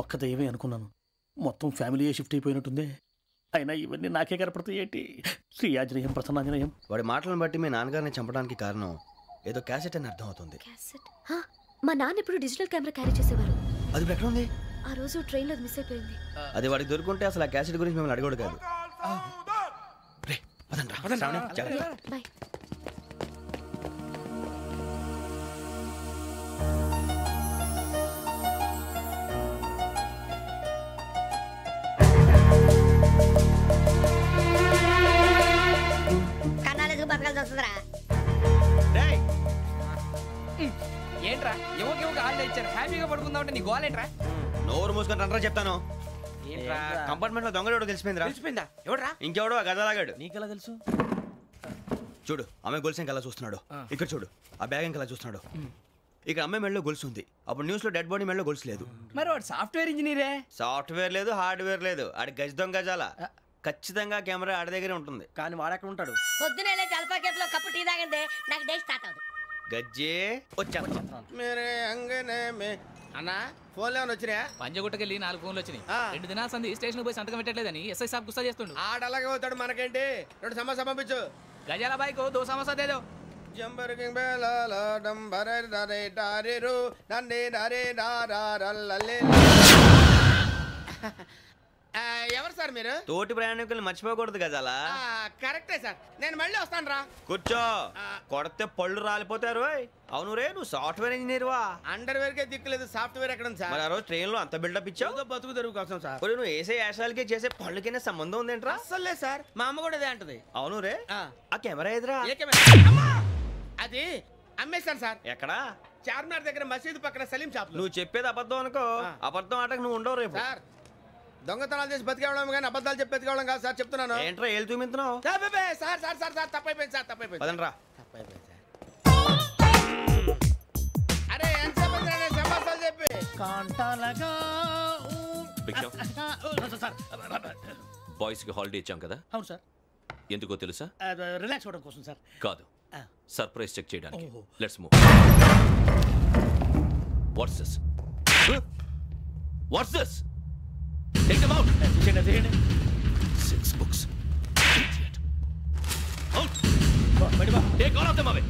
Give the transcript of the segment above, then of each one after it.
ఒక్క దయ్యమే అనుకున్నాను, మొత్తం ఫ్యామిలీయే షిఫ్ట్ అయిపోయినట్టుంది. అయినా ఇవన్నీ నాకే కనపడతాయి ఏంటి? శ్రీ ఆంజనేయం ప్రసన్నాంజనేయం. వాడి మాటలను బట్టి మీ నాన్నగారిని చంపడానికి కారణం ఏదో క్యాసెట్ అని అర్థం అవుతుంది. మా నాన్న ఇప్పుడు డిజిటల్ కెమెరా క్యారీ చేసేవారు. అది ఎక్కడ ఉంది? ఆ రోజు ట్రైన్ లో మిస్ అయిపోయింది. అది వాడికి దొరుకుంటే అసలు ఆ క్యాసెట్ గురించి మిమ్మల్ని అడగడు కాదు. బాయ్. ఏంట్రా ఎవరికి హాలిడే ఇచ్చారు, హ్యాపీగా పడుకుందామంటే నీ గోల్ ఏంట్రా? నోరు మూసుకొని రండ్రా చెప్తాను. కంపార్ట్మెంట్ లో దొంగడు తెలిసిపోయిందా? ఎవడ్రా? ఇంకెవడో ఆ గదలాగాడు. నీకెలా తెలుసు? చూడు, ఆమె గొలుసు ఇంకలా చూస్తున్నాడు. ఇక్కడ చూడు, ఆ బ్యాగ్ ఇంకలా చూస్తున్నాడు. ఇక అమ్మాయి మెడలో గొలుసు ఉంది. అప్పుడు న్యూస్ లో డెడ్ బాడీ మెడలో గొలుసు లేదు. మరి వాడు సాఫ్ట్వేర్ ఇంజనీరే. సాఫ్ట్వేర్ లేదు, హార్డ్వేర్ లేదు. ఆడి గజ దొంగ గజాల. ఖచ్చితంగా కెమెరా ఆడి దగ్గరే ఉంటుంది. కానీ వాడెక్కడ ఉంటాడు? పొద్దునే జలపా కేఫ్ లో కప్పు టీ తాగిందే నాకు డే స్టార్ట్ అవుతుంది. గజ్జే వచ్చా అన్నా ఫోన్ లో వచ్చినా? పంజగుట్టకెళ్ళి 4 ఫోన్లు వచ్చినాయి. 2 దినాల సంది స్టేషన్ పోయి సంతకం పెట్టలేదని ఎస్ఐ సాబ్ గుస్తా చేస్తుండు. ఆడలాగే పోతాడు, మనకేంటి? 2 సమోసా పంపించు. గజాల బైక్ 2 సమోసా దేదో. ఎవరు సార్ మీరు? తోటి ప్రయాణికులు మర్చిపోకూడదు గజాల. కరెక్టే సార్, నేను మళ్ళీ వస్తాను రా. కూర్చో, కొడితే పళ్ళు రాలిపోతారు. అవును రే, నువ్వు సాఫ్ట్వేర్ ఇంజనీర్ వా? అండర్వేర్ కే దిక్కులేదు, సాఫ్ట్వేర్ ఎక్కడ ఉంది సార్? మరి ఆ రోజు ట్రైన్ లో అంత బిల్డప్ ఇచ్చావు. బతుకు తెరుగు కోసం సార్. నువ్వు వేసే యాశాలకి చేసే పళ్ళకైనా సంబంధం ఉందేంట్రా? అస్సలు లేదు సార్, మా అమ్మ కూడా అదే అంటది. అవును రే, ఆ కెమెరా ఎదురా? అది అమ్మేశాను సార్. ఎక్కడా? చార్మినార్ దగ్గర మసీదు పక్కన సలీం షాప్. నువ్వు చెప్పేది అబద్ధం అనుకో. అబద్ధం ఆటకు నువ్వు ఉండవు రేపు. సార్ దొంగతనాలు చేసి బతికేవడం కానీ అబద్ధాలు చెప్పి బతికేవడం కాదు సార్, చెప్తున్నాను. ఏంట్రా ఏళ్ళు చూపించున్నావు? సార్ సార్ సార్ సార్ తప్పైపోయింది సార్, తప్పైపోయింది. పదండ్రా. తప్పైపోయింది సార్. అరే ఎంత సమస్యలు చెప్పి కాంటాలగా బాయ్స్ కి హాలిడే ఇచ్చాం కదా? అవును సార్. ఎందుకో తెలుసా? రిలాక్స్ అవ్వడం కోసం సార్. కాదు, సర్ప్రైజ్ చెక్ చేయడానికి. Let's move. What's this? What's this? Take them out. తీయండి. 6 books. Out. బయటివా. Take all of them away.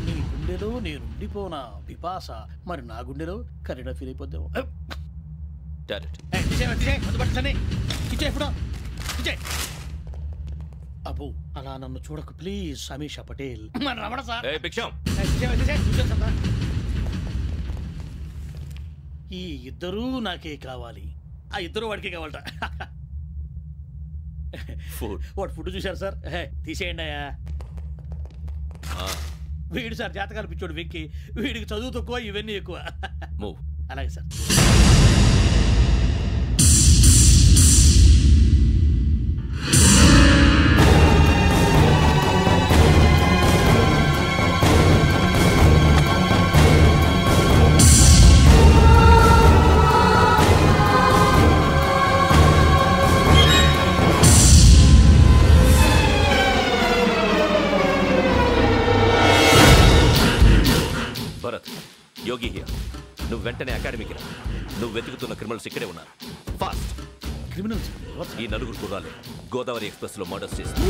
నీ గుండెలో నేనుండిపోనా పిపాస, మరి నా గుండెలో కరీడా ఫీల్ అయిపోద్దాము. అబ్బో అలా నన్ను చూడకు ప్లీజ్. సమీషా పటేల్. రమణ సార్. ఈ ఇద్దరూ నాకే కావాలి, ఆ ఇద్దరు వాడికే కావాలట. వాడు ఫుడ్ చూశారు సార్. తీసేయండి అయ్యా. వీడు సార్ జాతకాలు పిచ్చోడు వెక్కి, వీడికి చదువు తక్కువ, ఇవన్నీ ఎక్కువ. అలాగే సార్. Bharat, Yogi here. నువ్వు వెంటనే అకాడమీకి రా. నువ్వు వెతుకుతున్న క్రిమినల్స్ ఇక్కడే ఉన్నారు. ఫాస్ట్. క్రిమినల్స్? ఈ నలుగురు కుర్రాళ్ళు గోదావరి ఎక్స్ప్రెస్ లో మర్డర్స్ చేస్తారు.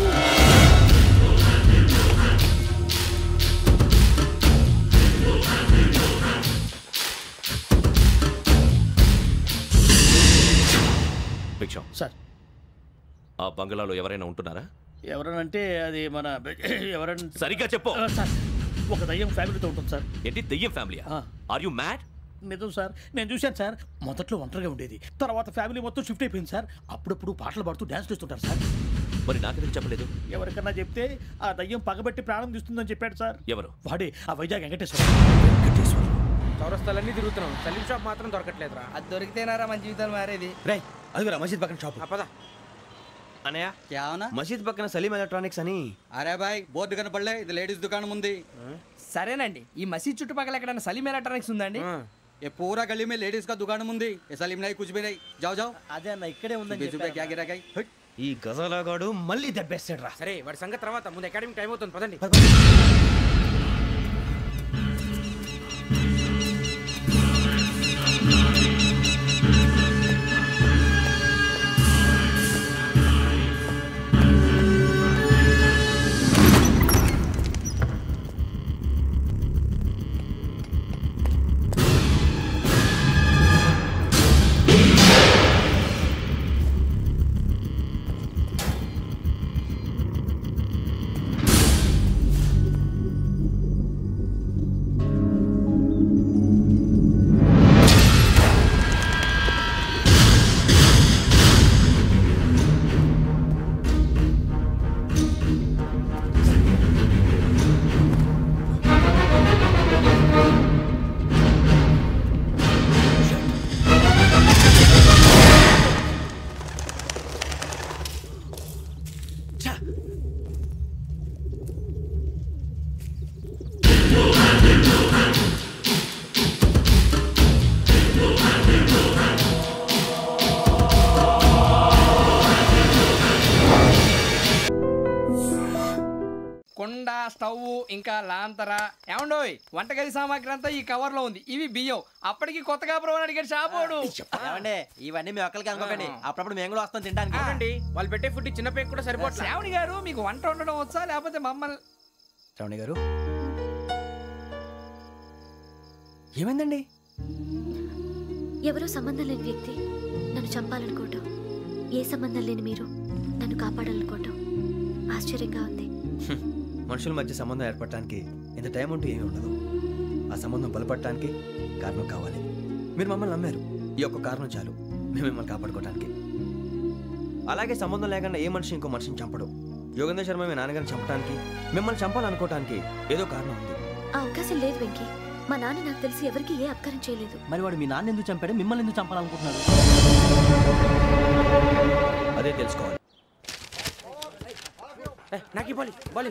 భిక్షం సార్, ఆ బంగ్లాలో ఎవరైనా ఉంటున్నారా? ఎవరనంటే అది మన ఎవరైనా. సరిగ్గా చెప్పు సార్. ఒక దయ్యం ఫ్యామిలీతో ఉంటుంది సార్. ఏంటి దయ్యం ఫ్యామిలీ? Are you mad? నిజం సార్, నేను చూశాను సార్. మొదట్లో ఒంటరిగా ఉండేది, తర్వాత ఫ్యామిలీ మొత్తం షిఫ్ట్ అయిపోయింది సార్. అప్పుడప్పుడు పాటలు పాడుతూ డ్యాన్స్ చేస్తుంటారు సార్. మరి నాకెందుకు చెప్పలేదు? ఎవరికన్నా చెప్తే ఆ దయ్యం పగబెట్టి ప్రాణం తీస్తుందని చెప్పాడు సార్. ఎవరు? వాడే, ఆ వైజాగ్ వెంకటేశ్వర. చౌరస్తాలన్నీ తిరుగుతున్నాం, సలీం షాప్ మాత్రం దొరకట్లేదురా. అది దొరికితేనారా మన జీవితాలు మారేది. రే అదిగురా మసీద్ పక్కన షాప్. పదా అనయా क्या होना? మసీద్ పక్కన సలీం ఎలక్ట్రానిక్స్ అని. అరే బాయ్ బోర్డు కనపడలే, ఇది లేడీస్ దుకాణం ఉంది. సరేనండి, ఈ మసీద్ చుట్టుపక్కల ఎక్కడైనా సలీం ఎలక్ట్రానిక్స్ ఉందండి? ये पूरा गली में लेडीज का दुकान मुंदी, ये सलीम नहीं कुछ भी नहीं. जाओ जाओ. అదే అన్న ఇక్కడే ఉందని 20 रुपए क्या गिरा गई. ఈ గజాలగాడు మళ్ళీ దెబ్బేస్తాడు రా. సరే వాడి సంగతి తర్వాత, ముందు అకాడమిక్ టైం అవుతుంది, పదండి. కుండ, స్టవ్, ఇంకా లాంతర. ఏమండోయ్, వంటగది సామాగ్రి అంతా ఈ కవర్ లో ఉంది. ఇవి బియ్యం. అప్పటికి కొత్తగా బ్రో అడిగాడు షాపోడు. ఇవన్నీ మీ ఒక్కరికి అనుకోకండి, అప్పుడప్పుడు మేము కూడా వస్తాం తినడానికి. వాళ్ళు పెట్టే ఫుడ్ చిన్న పేరు కూడా సరిపోతుంది. శ్రావణి గారు, మీకు వంట వండడం వచ్చా లేకపోతే మమ్మల్ని? శ్రావణి గారు ఏమైందండి? ఎవరో సంబంధం లేని వ్యక్తి నన్ను చంపాలనుకోవటం, ఏ సంబంధం లేని మీరు నన్ను కాపాడాలనుకోవటం ఆశ్చర్యంగా ఉంది. మనుషుల మధ్య సంబంధం ఏర్పడటానికి ఇంత టైం ఉంటూ ఏమీ ఉండదు. ఆ సంబంధం బలపడటానికి కారణం కావాలి. మీరు మమ్మల్ని నమ్మారు, ఈ ఒక్క కారణం చాలు మేము మిమ్మల్ని కాపాడుకోవడానికి. అలాగే సంబంధం లేకుండా ఏ మనిషి ఇంకో మనిషిని చంపడు. యోగేంద్ర శర్మ మీ నాన్నగారిని చంపడానికి, మిమ్మల్ని చంపాలనుకోవటానికి ఏదో కారణం ఉంది. ఆ అవకాశం లేదు వెంకీ. మా నాన్న నాకు తెలిసి ఎవరికి ఏ అపకారం చేయలేదు. మరి వాడు మీ నాన్న ఎందుకు చంపాడు, మిమ్మల్ని ఎందుకు చంపాలనుకుంటున్నాడు? అదే తెలుసుకోవాలి. నాకు బాలి బాలి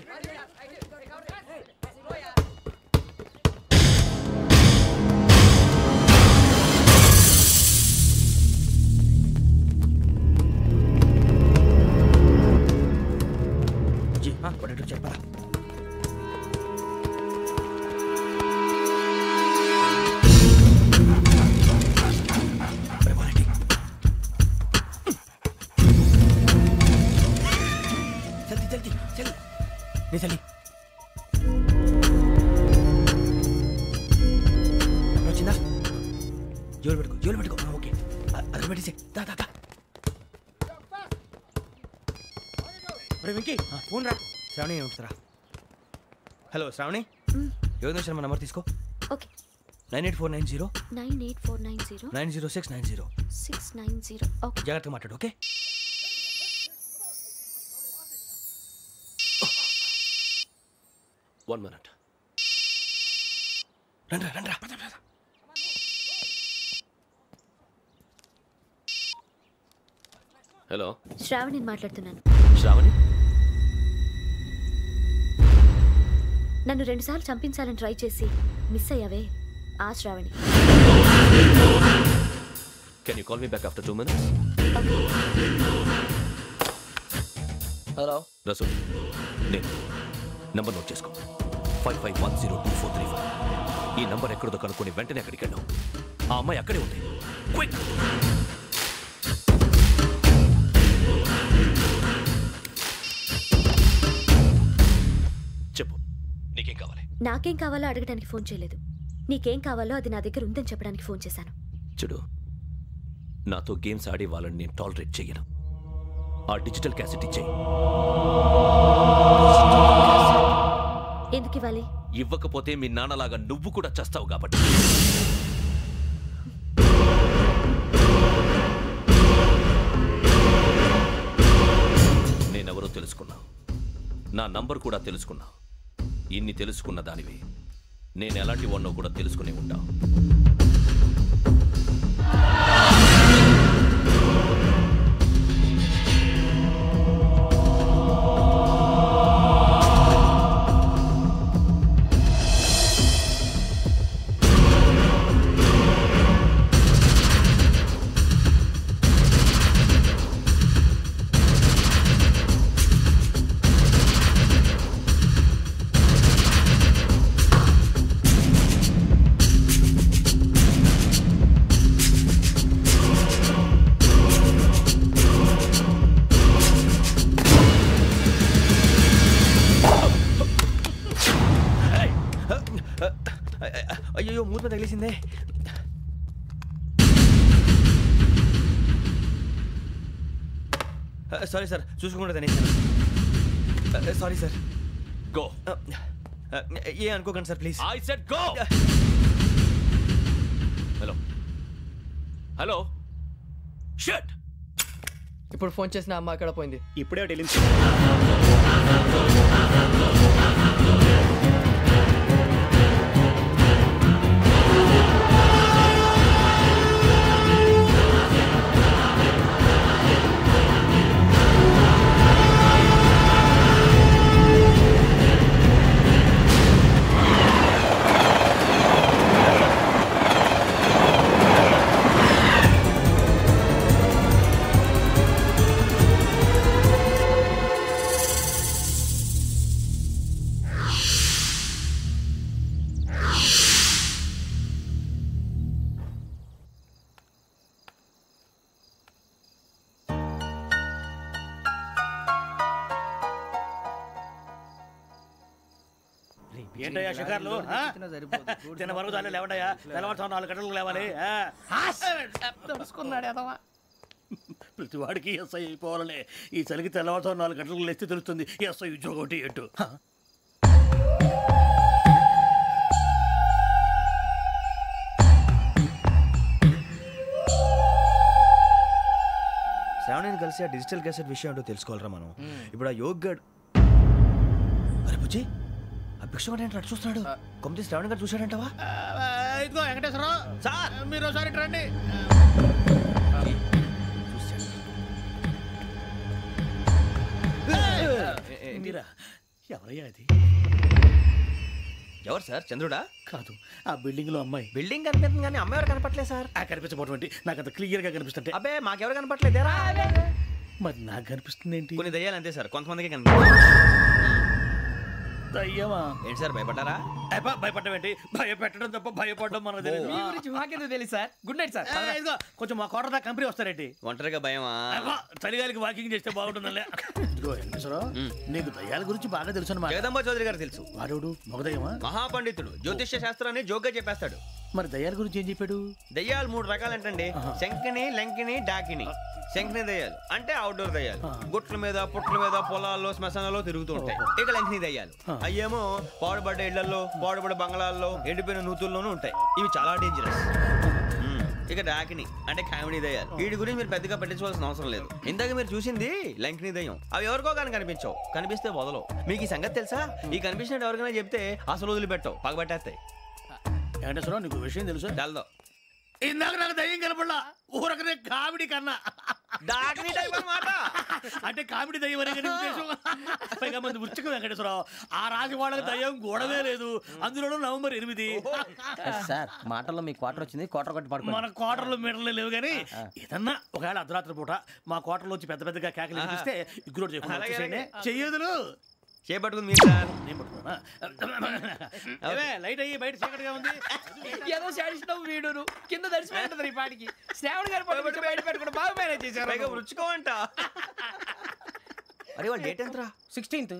చెప్పరా? చలి వచ్చిందా? జోలు పెట్టుకో. ఓకే, అది పెట్టేసి వెంకీ ఫోన్ రా. శ్రావణి ఏమంటారా? హలో శ్రావణి, యోగేంద్ర శర్మ నెంబర్ తీసుకో. ఓకే. 98490 98490 90690. 690. ఓకే, జాగ్రత్తగా మాట్లాడు. Okay, one minute. రండ్రా. హలో, శ్రావణి మాట్లాడుతున్నాను. శ్రావణి, నన్ను 2 సార్లు చంపించాలని ట్రై చేసి మిస్ అయ్యావే, ఆ Sravani. Can you call me back after 2 minutes? Hello Rasool, నేను నంబర్ నోట్ చేసుకో. 55102435. ఈ నంబర్ ఎక్కడదో కనుక్కొని వెంటనే అక్కడికి వెళ్ళాం. ఆ అమ్మాయి అక్కడే ఉంది. క్విక్! చెప్పు, నీకేం కావాలి? నాకేం కావాలో అడగడానికి ఫోన్ చేయలేదు. నీకేం కావాలో అది నా దగ్గర ఉందని చెప్పడానికి ఫోన్ చేశాను. చూడు, నాతో గేమ్స్ ఆడే వాళ్ళని నేను టాలరేట్ చెయ్యను. ఆ డిజిటల్ క్యాసెట్ ఇచ్చేయి. ఎందుకు ఇవ్వాలి? ఇవ్వకపోతే మీ నాన్నలాగా నువ్వు కూడా చస్తావు కాబట్టి. నేనెవరో తెలుసుకున్నా, నా నంబర్ కూడా తెలుసుకున్నా. ఇన్ని తెలుసుకున్న దానివి నేను ఎలాంటి వాడినో కూడా తెలుసుకునే ఉంటా. అయ్యో మూత తగిలేసిందే. సారీ సార్, చూసుకోకుండా తినేసాను. Sorry sir. గో. ఏ అనుకోకండి sir please. I said go. Hello hello. Shut. ఇప్పుడు ఫోన్ చేసిన అమ్మ అక్కడ పోయింది. ఇప్పుడే వెళ్ళింది. ఏంటయ్యా షికార్లు? తిన్న వరకు చాలు లేవండయ్యా. తెల్లవారుతాం 4 గంటలకు లేవాలి. తెలుసుకున్నాడు ఎదవా. ప్రతి వాడికి ఎస్ఐ అయిపోవాలనే ఈ చలికి తెల్లవారుతాం 4 గంటలకు లేస్తే తెలుస్తుంది ఎస్ఐ ఉద్యోగం ఒకటి ఎటు. శ్రావణిని కలిసి ఆ డిజిటల్ క్యాసెట్ విషయం ఏంటో తెలుసుకోవాలరా మనం. ఇప్పుడు ఆ యోగ్ గడ్. అరే బుజ్జి, ఆ భిక్షం ఏంటంటే అటు చూస్తున్నాడు. కొమ్మతి శ్రావణి గారు చూశాడంటవా? ఇదిగో వెంకటేశ్వరరావు సార్, మీరు ఒకసారి రండి. మీరా? ఎవరయ్యా అది? ఎవరు సార్? చంద్రుడా? కాదు, ఆ బిల్డింగ్ లో అమ్మాయి. బిల్డింగ్ కనిపిస్తుంది కానీ అమ్మాయి ఎవరు కనపట్లేదు సార్. కనిపించబోటువంటి నాకు అంత క్లియర్ గా కనిపిస్తుంటే. అబ్బే మాకెవరు కనపట్లేదేరా? మరి నాకు కనిపిస్తుంది ఏంటి? కొన్ని దయ్యాలు అంతే సార్, కొంతమందికి కనిపిస్తుంది. దయ్యమా? ఏంటి సార్ భయపడ్డారా? భయపడడం ఏంటి? భయపెట్టడం తప్ప భయపడడం మనకు తెలియదు. మీ గురించి మాకేదో తెలుసు సార్. Good night sir. ఇదిగో కొంచెం మా కోట దాకా కంపెనీ వస్తారేంటి? ఒంటరిగా భయమా? చలిగాలికి వాకింగ్ చేస్తే బాగుంటుందిలే. ఇదిగో వెంకటేశ్వరరావు, నీకు దయ్యాల గురించి బాగా తెలుసు అన్నమాట. జగదంబ చౌదరి గారు తెలుసు. వాడు మగదయ్యమా? మహాపండితుడు, జ్యోతిష్య శాస్త్రాన్ని జోగ్గా చెప్పేస్తాడు. మరి దయ్యాల గురించి ఏం చెప్పాడు? దయ్యాలు 3 రకాలంటండి. శంకిని, లంకిని, డాకిని. శంకిని దయ్యాలు అంటే అవుట్డోర్ దయ్యాలు, గుట్ల మీద పుట్ల మీద పొలాల్లో శ్మశానాల్లో తిరుగుతూ ఉంటాయి. ఇక లంకిని దయ్యాలు అయ్యేమో పాడుబడ్డ ఇళ్లలో, పాడుబడ్డ బంగ్లాల్లో, ఎండిపోయిన నూతుల్లోనూ ఉంటాయి. ఇవి చాలా డేంజరస్. ఇక డాకిని అంటే కామెడీ దయ్యాలు. వీటి గురించి మీరు పెద్దగా పట్టించుకోవాల్సిన అవసరం లేదు. ఇందాక మీరు చూసింది లంకిని దయ్యం. అవి ఎవరికో కానీ కనిపించవు, కనిపిస్తే వదలవు. మీకు ఈ సంగతి తెలుసా? ఈ కనిపించినట్టు ఎవరికైనా చెప్తే అసలు వదిలిపెట్టవు, పగబట్టేస్తాయి. వెంకటేశ్వరరావు, నీకు విషయం తెలుసు? డల్దో ఇందాక నాకు దయ్యం కనపడలా, ఊరకనే కామెడీ కన్నా. డాకిని టైప్ అన్నమాట. అంటే కామెడీ దయ్యం అనే ఉద్దేశం. పైగా మంది ఉచ్చకం వెంకటేశ్వరరావు. ఆ రాజు వాళ్ళకి దయ్యం గోడవే లేదు, అందులోనూ నవంబర్ 8. సార్ మాటల్లో మీ క్వార్టర్ వచ్చింది, క్వార్టర్ కొట్టి పడుకో. మన క్వార్టర్లో మీటర్లు లేవు కానీ ఏదన్నా ఒకవేళ అర్ధరాత్రి పూట మా క్వార్టర్లో వచ్చి పెద్ద పెద్దగా కేకలు వినిపిస్తే ఇగ్గురు చెయ్యదులు చేపట్టుకుంది మీరు సార్. నేను పట్టుకున్నా. లైట్ అయ్యి బయట చీకటిగా ఉంది. ఏదో శాడిస్తున్నావు వీడును కింద దర్శనం ఈ పాటికి. శ్రావణ్ గారు పట్టుబడి బయట పెట్టుకుంటే బాగా మేనేజ్ చేశారు. రుచుకోమంట. అరే వాళ్ళ డేట్ ఎంతరా? 16th.